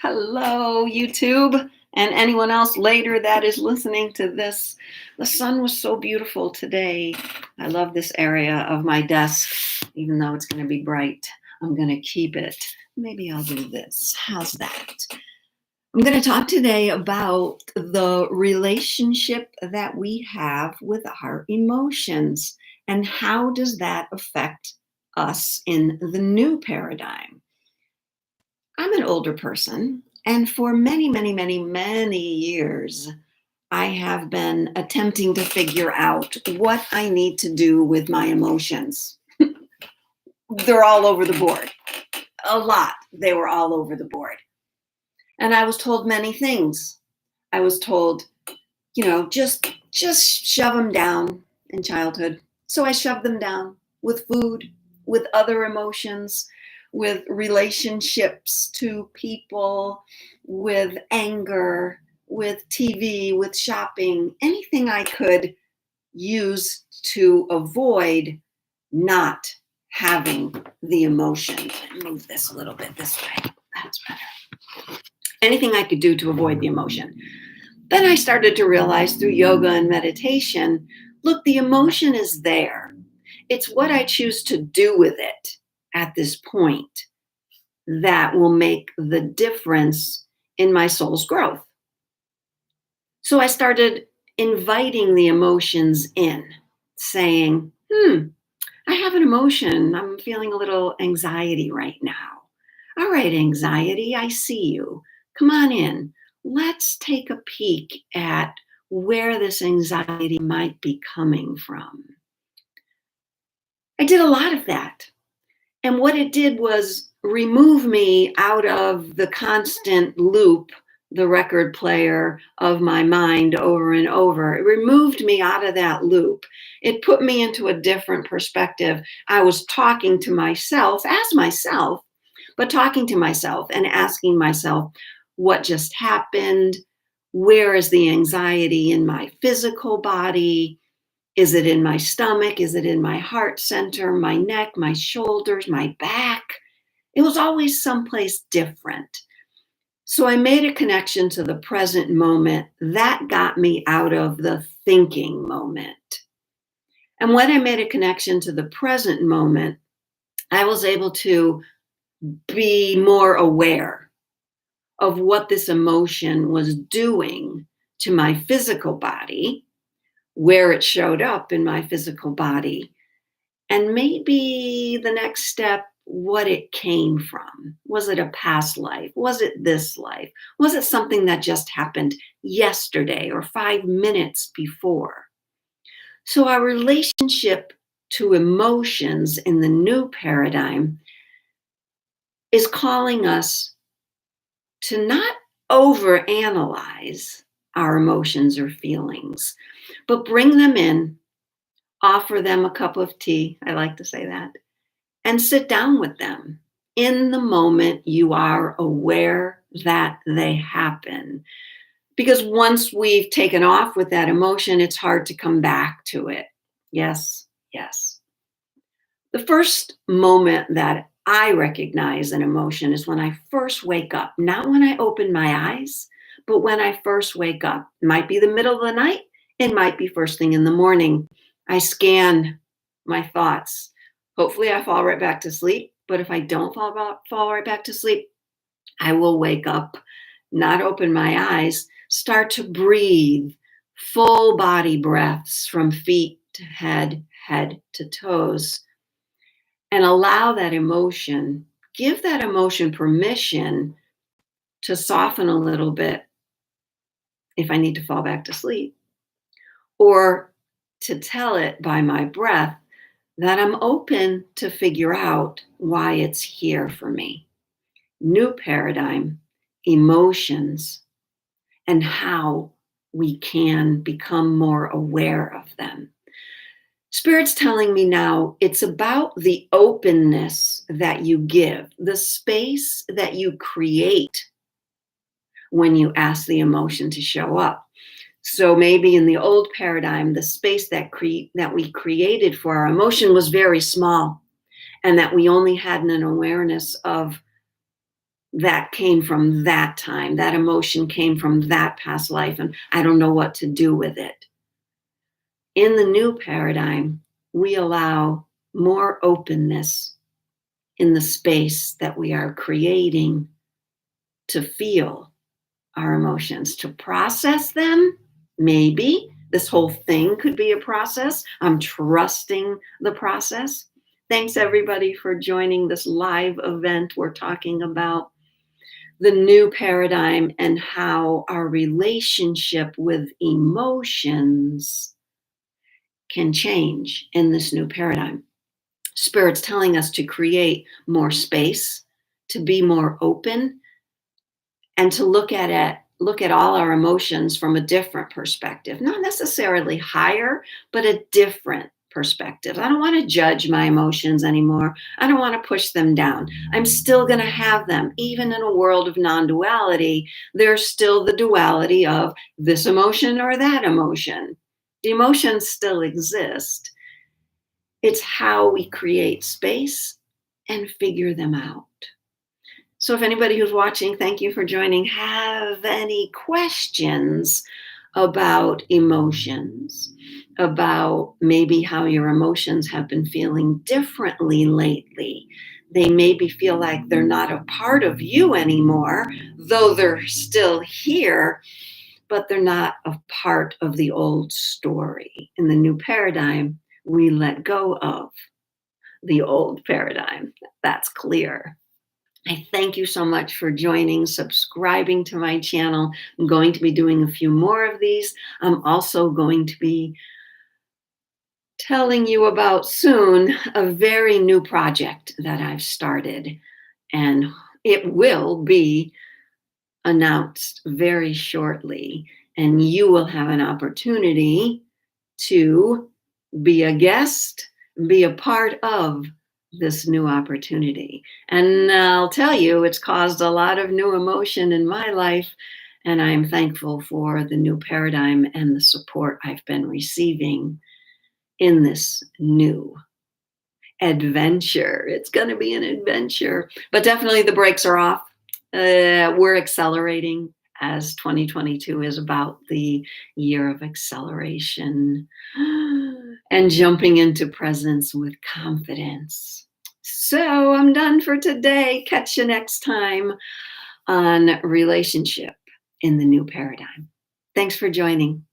Hello, YouTube, and anyone else later that is listening to this. The sun was so beautiful today. I love this area of my desk, even though it's going to be bright. I'm going to keep it. Maybe I'll do this. How's that? I'm going to talk today about the relationship that we have with our emotions and how does that affect us in the new paradigm. I'm an older person, and for many, many, many, many years, I have been attempting to figure out what I need to do with my emotions. They're all over the board. A lot. They were all over the board. And I was told many things. I was told, just shove them down in childhood. So I shoved them down with food, with other emotions, with relationships to people, with anger, with TV, with shopping, anything I could use to avoid not having the emotion. Move this a little bit this way. That's better. Anything I could do to avoid the emotion. Then I started to realize through yoga and meditation, look, the emotion is there. It's what I choose to do with it at this point that will make the difference in my soul's growth. So I started inviting the emotions in, saying, I have an emotion. I'm feeling a little anxiety right now. All right, anxiety, I see you. Come on in. Let's take a peek at where this anxiety might be coming from. I did a lot of that. And what it did was remove me out of the constant loop, the record player of my mind over and over. It removed me out of that loop. It put me into a different perspective. I was talking to myself as myself, but talking to myself and asking myself, what just happened? Where is the anxiety in my physical body? Is it in my stomach? Is it in my heart center, my neck, my shoulders, my back? It was always someplace different. So I made a connection to the present moment. That got me out of the thinking moment. And when I made a connection to the present moment, I was able to be more aware of what this emotion was doing to my physical body, where it showed up in my physical body, and maybe the next step, what it came from. Was it a past life? Was it this life? Was it something that just happened yesterday or 5 minutes before? So our relationship to emotions in the new paradigm is calling us to not overanalyze our emotions or feelings, but bring them in, offer them a cup of tea, I like to say that, and sit down with them. In the moment, you are aware that they happen. Because once we've taken off with that emotion, it's hard to come back to it. Yes, yes. The first moment that I recognize an emotion is when I first wake up, not when I open my eyes, but when I first wake up. It might be the middle of the night. It might be first thing in the morning. I scan my thoughts. Hopefully I fall right back to sleep. But if I don't fall right back to sleep, I will wake up, not open my eyes, start to breathe full body breaths from feet to head to toes, and allow that emotion, give that emotion permission to soften a little bit if I need to fall back to sleep, or to tell it by my breath that I'm open to figure out why it's here for me. New paradigm, emotions, and how we can become more aware of them. Spirit's telling me now it's about the openness that you give, the space that you create when you ask the emotion to show up. So maybe in the old paradigm, the space that we created for our emotion was very small, and that we only had an awareness of that came from that time. That emotion came from that past life, and I don't know what to do with it. In the new paradigm, we allow more openness in the space that we are creating to feel our emotions, to process them. Maybe this whole thing could be a process. I'm trusting the process. Thanks, everybody, for joining this live event. We're talking about the new paradigm and how our relationship with emotions can change in this new paradigm. Spirit's telling us to create more space, to be more open, and to look at all our emotions from a different perspective, not necessarily higher, but a different perspective. I don't want to judge my emotions anymore. I don't want to push them down. I'm still going to have them. Even in a world of non-duality, there's still the duality of this emotion or that emotion. The emotions still exist. It's how we create space and figure them out. So if anybody who's watching, thank you for joining, have any questions about emotions, about maybe how your emotions have been feeling differently lately. They maybe feel like they're not a part of you anymore, though they're still here, but they're not a part of the old story. In the new paradigm, we let go of the old paradigm. That's clear. I thank you so much for joining, subscribing to my channel. I'm going to be doing a few more of these. I'm also going to be telling you about soon a very new project that I've started, and it will be announced very shortly, and you will have an opportunity to be a guest, be a part of this new opportunity. And I'll tell you, it's caused a lot of new emotion in my life, and I'm thankful for the new paradigm and the support I've been receiving in this new adventure. It's going to be an adventure, but definitely the brakes are off. We're accelerating, as 2022 is about the year of acceleration and jumping into presence with confidence. So I'm done for today. Catch you next time on Relationship in the New Paradigm. Thanks for joining.